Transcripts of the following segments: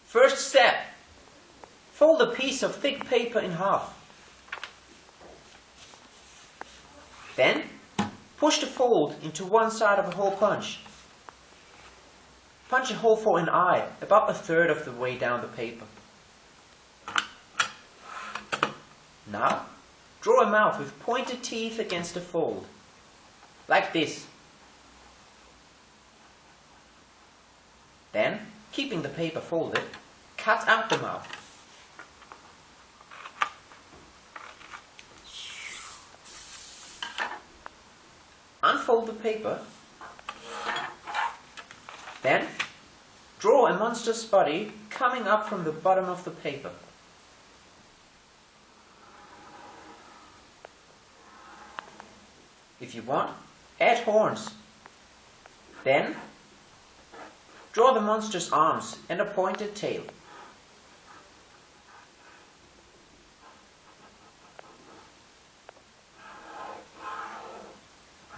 First step. Fold a piece of thick paper in half. Then, push the fold into one side of a hole punch. Punch a hole for an eye, about a third of the way down the paper. Now, draw a mouth with pointed teeth against the fold, like this. Then, keeping the paper folded, cut out the mouth. Unfold the paper. Then, draw a monster's body coming up from the bottom of the paper. If you want, add horns. Then, draw the monster's arms and a pointed tail.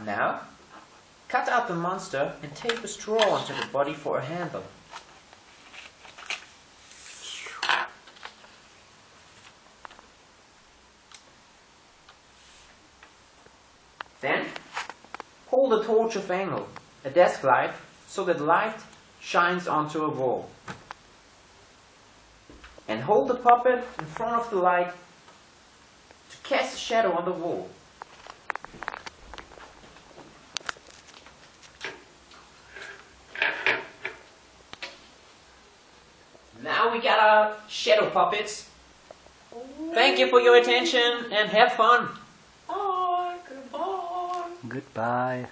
Now, cut out the monster and tape a straw onto the body for a handle. Then, hold a torch of angle, a desk light, so that light shines onto a wall. And hold the puppet in front of the light to cast a shadow on the wall. Now we got our shadow puppets. Thank you for your attention and have fun. Goodbye.